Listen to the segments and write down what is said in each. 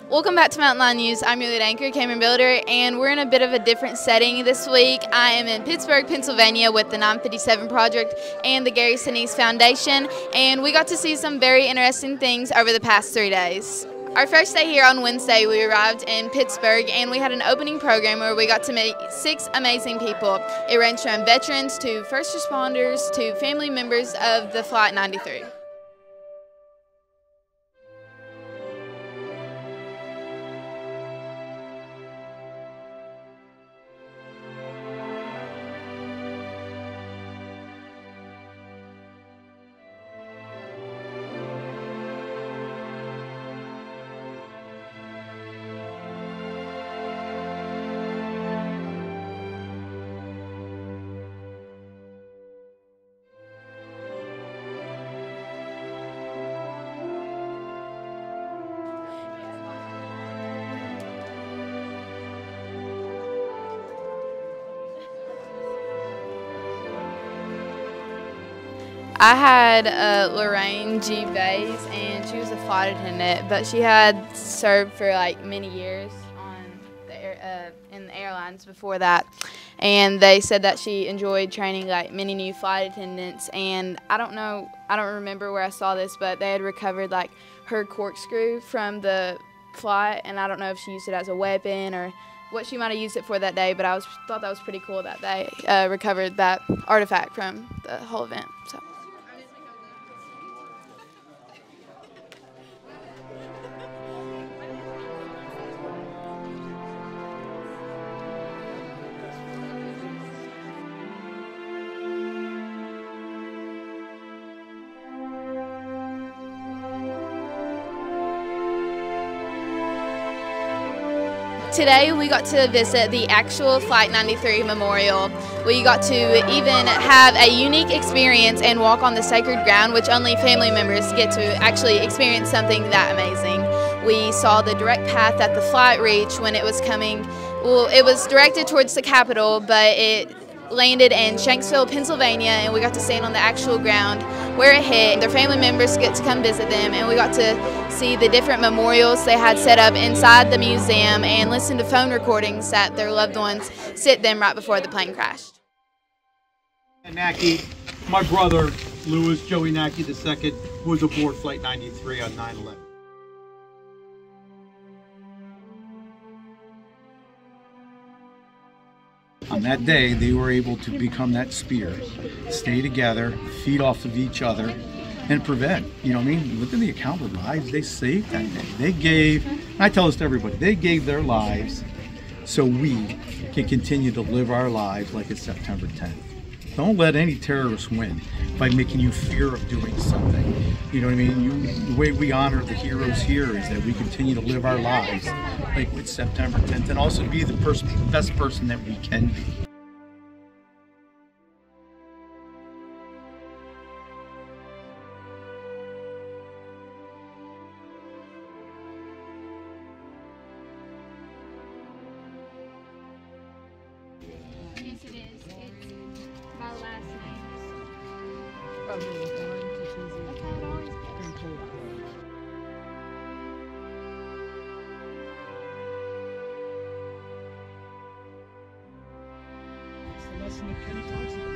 Welcome back to Mountain Line News. I'm your lead anchor, Cameron Builder, and we're in a bit of a different setting this week. I am in Pittsburgh, Pennsylvania with the 957 Project and the Gary Sinise Foundation, and we got to see some very interesting things over the past 3 days. Our first day here on Wednesday, we arrived in Pittsburgh, and we had an opening program where we got to meet 6 amazing people. It ranged from veterans to first responders to family members of the Flight 93. I had Lorraine G. Bays, and she was a flight attendant, but she had served for like many years on the in the airlines before that. And they said that she enjoyed training like many new flight attendants. And I don't remember where I saw this, but they had recovered like her corkscrew from the flight, and I don't know if she used it as a weapon or what she might have used it for that day, but I thought that was pretty cool that they recovered that artifact from the whole event. So. Today we got to visit the actual Flight 93 Memorial. We got to even have a unique experience and walk on the sacred ground, which only family members get to actually experience something that amazing. We saw the direct path that the flight reached when it was coming. Well, it was directed towards the Capitol, but it landed in Shanksville, Pennsylvania, and we got to stand on the actual ground where it hit. Their family members get to come visit them, and we got to see the different memorials they had set up inside the museum and listen to phone recordings that their loved ones sent them right before the plane crashed. Nacke, my brother, Louis Joey Nacke II, was aboard Flight 93 on 9/11. On that day, they were able to become that spear, stay together, feed off of each other, and prevent. You know what I mean? Look at the account of lives they saved that day. They gave, and I tell this to everybody, they gave their lives so we can continue to live our lives like it's September 10th. Don't let any terrorist win by making you fear of doing something. You know what I mean? The way we honor the heroes here is that we continue to live our lives like it's September 10th and also be the best person that we can be. Yes, it is. It's my last name. That's how it always goes. It's the lesson that Kenny talks about.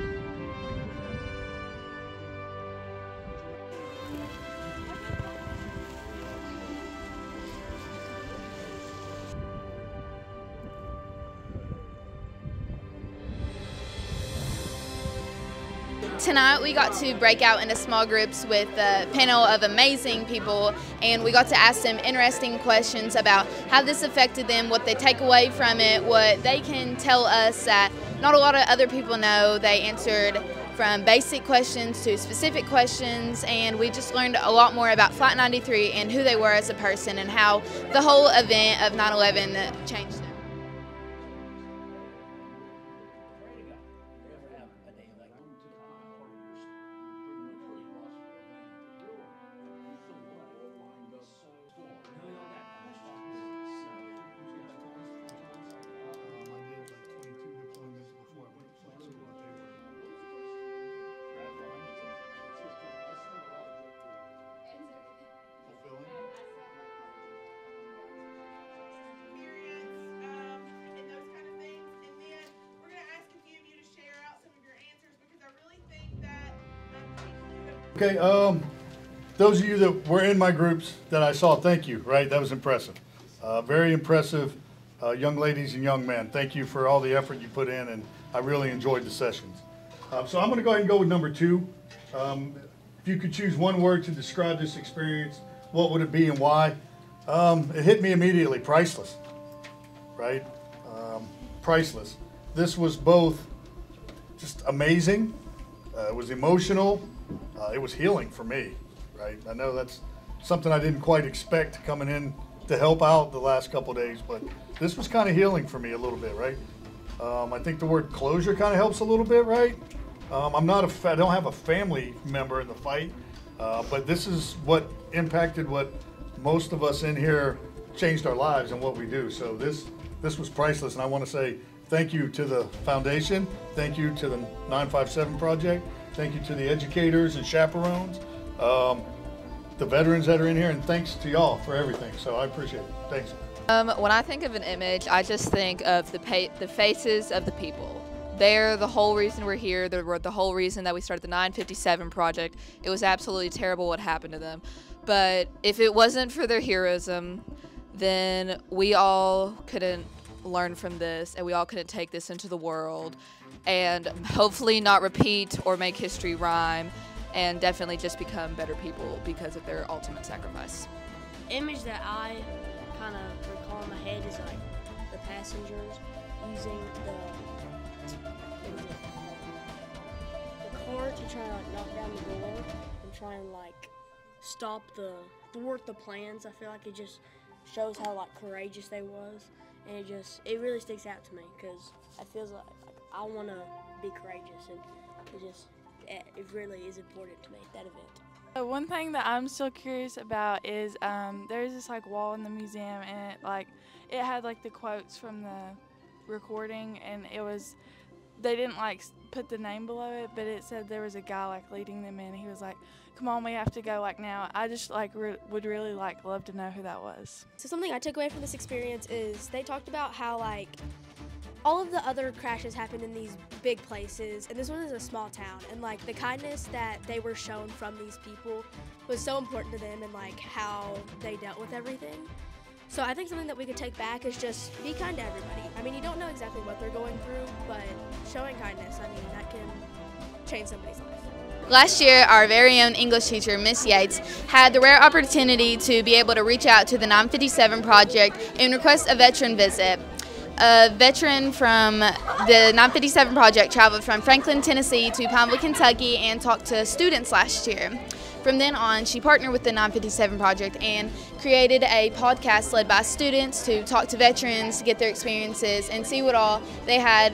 Tonight we got to break out into small groups with a panel of amazing people, and we got to ask them interesting questions about how this affected them, what they take away from it, what they can tell us that not a lot of other people know. They answered from basic questions to specific questions, and we just learned a lot more about Flight 93 and who they were as a person and how the whole event of 9/11 changed them. Okay, those of you that were in my groups that I saw, thank you, right? That was impressive. Very impressive, young ladies and young men. Thank you for all the effort you put in, and I really enjoyed the sessions. So I'm going to go ahead and go with number 2. If you could choose one word to describe this experience, what would it be and why? It hit me immediately, priceless, right? Priceless. This was both just amazing, it was emotional, it was healing for me, right? I know that's something I didn't quite expect coming in to help out the last couple days, but this was kind of healing for me a little bit, right? I think the word closure kind of helps a little bit, right? I don't have a family member in the fight, but this is what impacted what most of us in here changed our lives and what we do. So this was priceless, and I want to say thank you to the foundation, thank you to the 957 Project, thank you to the educators and chaperones, the veterans that are in here, and thanks to y'all for everything. So I appreciate it. Thanks. When I think of an image, I just think of the faces of the people. They're the whole reason we're here. They're the whole reason that we started the 957 Project. It was absolutely terrible what happened to them. But if it wasn't for their heroism, then we all couldn't learn from this, and we all couldn't take this into the world, and hopefully not repeat or make history rhyme, and definitely just become better people because of their ultimate sacrifice. Image that I kind of recall in my head is like the passengers using the car to try to like knock down the door and try and like thwart the plans. I feel like it just shows how like courageous they was, and it really sticks out to me because I feel like I want to be courageous, and it really is important to me, that event. One thing that I'm still curious about is there's this like wall in the museum, and it had like the quotes from the recording, and they didn't like put the name below it, but it said there was a guy like leading them in. He was like, "Come on, we have to go like now." I just like would really like love to know who that was. So something I took away from this experience is they talked about how like all of the other crashes happened in these big places, and this one is a small town, and like the kindness that they were shown from these people was so important to them, and like how they dealt with everything. So I think something that we could take back is just be kind to everybody. I mean, you don't know exactly what they're going through, but showing kindness, I mean, that can change somebody's life. Last year, our very own English teacher, Miss Yates, had the rare opportunity to be able to reach out to the 957 Project and request a veteran visit. A veteran from the 957 Project traveled from Franklin, Tennessee to Pineville, Kentucky, and talked to students last year. From then on, she partnered with the 957 Project and created a podcast led by students to talk to veterans, get their experiences, and see what all they had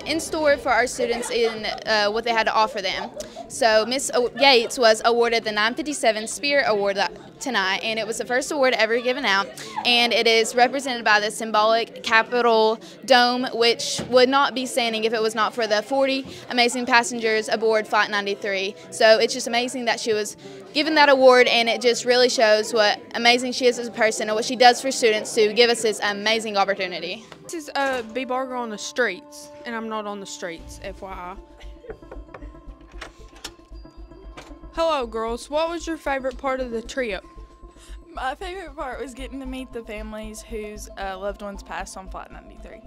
in store for our students in what they had to offer them. So Miss Yates was awarded the 957 Spirit Award tonight, and it was the first award ever given out, and it is represented by the symbolic Capitol Dome, which would not be standing if it was not for the 40 amazing passengers aboard Flight 93. So it's just amazing that she was given that award, and it just really shows what amazing she is as a person and what she does for students to give us this amazing opportunity. This is B-Barger on the streets, and I'm not on the streets, FYI. Hello, girls. What was your favorite part of the trip? My favorite part was getting to meet the families whose loved ones passed on Flight 93.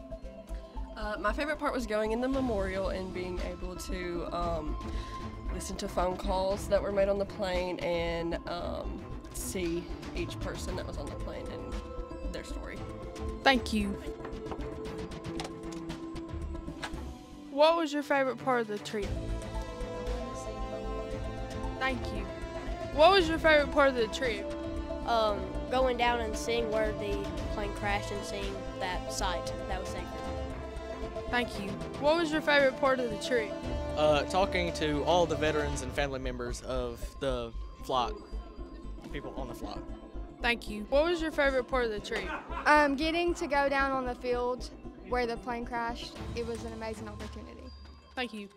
My favorite part was going in the memorial and being able to listen to phone calls that were made on the plane and see each person that was on the plane and their story. Thank you. What was your favorite part of the trip? Thank you. What was your favorite part of the trip? Going down and seeing where the plane crashed and seeing that site that was sacred. Thank you. What was your favorite part of the trip? Talking to all the veterans and family members of the flight, people on the flight. Thank you. What was your favorite part of the trip? Getting to go down on the field where the plane crashed. It was an amazing opportunity. Thank you.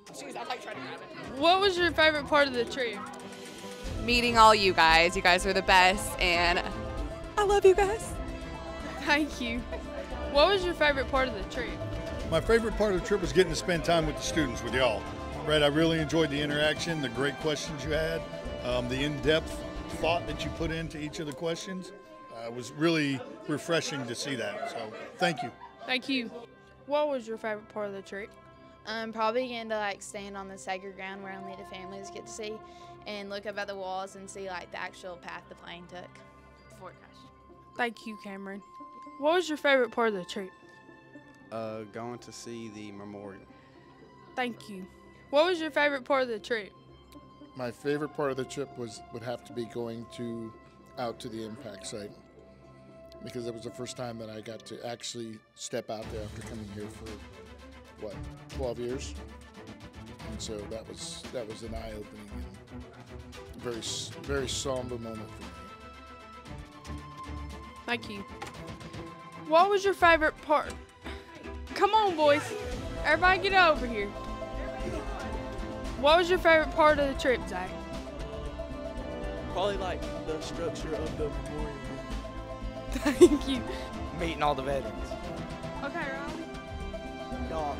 What was your favorite part of the trip? Meeting all you guys. You guys are the best, and I love you guys. Thank you. What was your favorite part of the trip? My favorite part of the trip was getting to spend time with the students, with y'all. Right, I really enjoyed the interaction, the great questions you had. The in-depth thought that you put into each of the questions was really refreshing to see that. So thank you. Thank you. What was your favorite part of the trip? Probably getting to like stand on the sacred ground where only the families get to see, and look up at the walls and see like the actual path the plane took before it crashed. Thank you, Cameron. What was your favorite part of the trip? Going to see the memorial. Thank you. What was your favorite part of the trip? My favorite part of the trip would have to be going out to the impact site, because it was the first time that I got to actually step out there after coming here for 12 years, and so that was an eye-opening and very somber moment for me. Thank you. What was your favorite part? Come on, boys. Everybody get over here. What was your favorite part of the trip, Zach? Probably like the structure of the memorial. Thank you. Meeting all the veterans. Okay, Ron. Doc.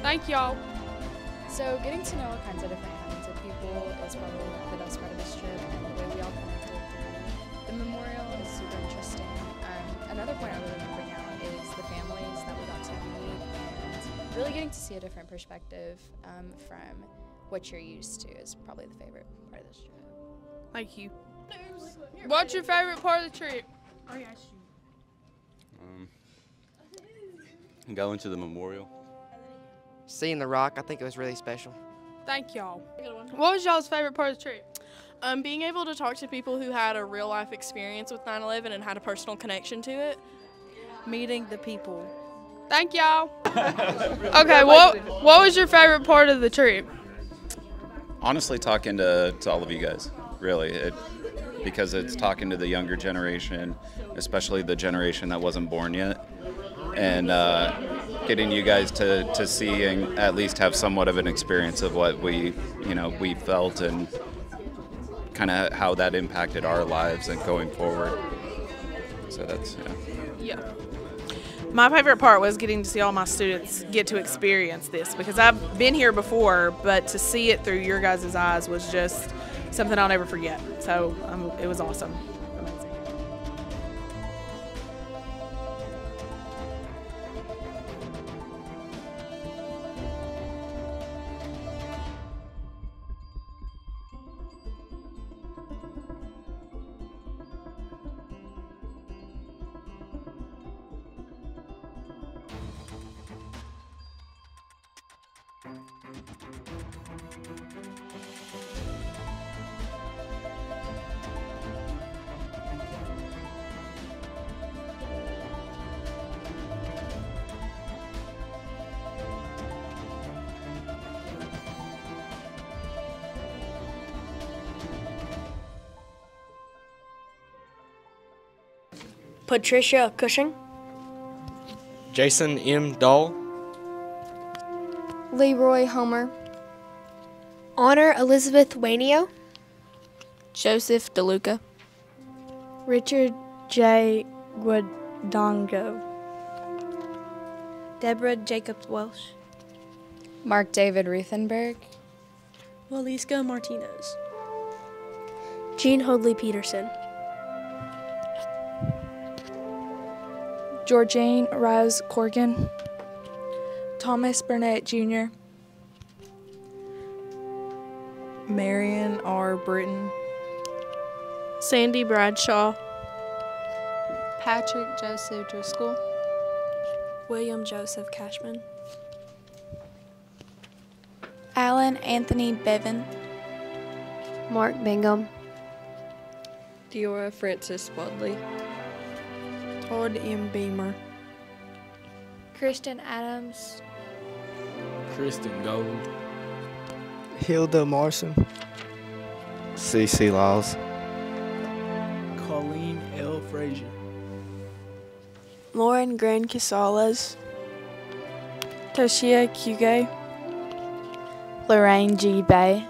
Thank y'all. So getting to know all kinds of different kinds of people is probably the best part of this trip, and the way we all connected through the memorial is super interesting. Another point I really want to bring out is the families that we got to meet, and really getting to see a different perspective from what you're used to is probably the favorite part of this trip. Thank you. What's your favorite part of the trip? Oh, yeah, Going to the memorial. Seeing the rock, I think it was really special. Thank y'all. What was y'all's favorite part of the trip? Being able to talk to people who had a real life experience with 9/11 and had a personal connection to it. Meeting the people. Thank y'all. Okay, what was your favorite part of the trip? Honestly, talking to all of you guys, really, because it's talking to the younger generation, especially the generation that wasn't born yet, and getting you guys to see and at least have somewhat of an experience of what we felt and kind of how that impacted our lives and going forward. So that's, Yeah. My favorite part was getting to see all my students get to experience this, because I've been here before, but to see it through your guys' eyes was just something I'll never forget. So it was awesome. Patricia Cushing. Jason M. Dahl. Leroy Homer. Honor Elizabeth Wainio. Joseph DeLuca. Richard J. Guadongo. Deborah Jacobs Welsh. Mark David Ruthenberg. Waliska Martinez. Jean Hoadley Peterson. Georgine Rouse Corgan. Thomas Burnett Jr. Marion R. Britton. Sandy Bradshaw. Patrick Joseph Driscoll. William Joseph Cashman. Alan Anthony Bevan. Mark Bingham. Diora Francis Wadley. Todd M. Beamer. Kristen Adams. Kristen Gold. Hilda Morrison. C.C. Laws. Colleen L. Frazier. Lauren Gran Casales. Toshia Kuge. Lorraine G. Bay.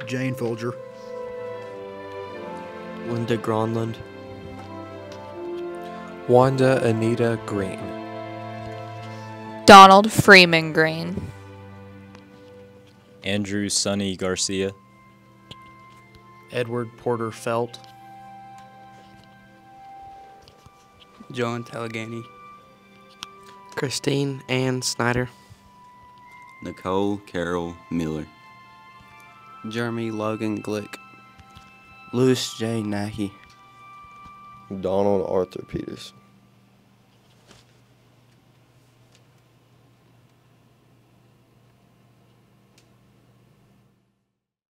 Jane Folger. Linda Gronlund. Wanda Anita Green. Donald Freeman Green. Andrew Sonny Garcia. Edward Porter Felt. John Talagani. Christine Ann Snyder. Nicole Carol Miller. Jeremy Logan Glick. Louis J. Nahi. Donald Arthur Peters.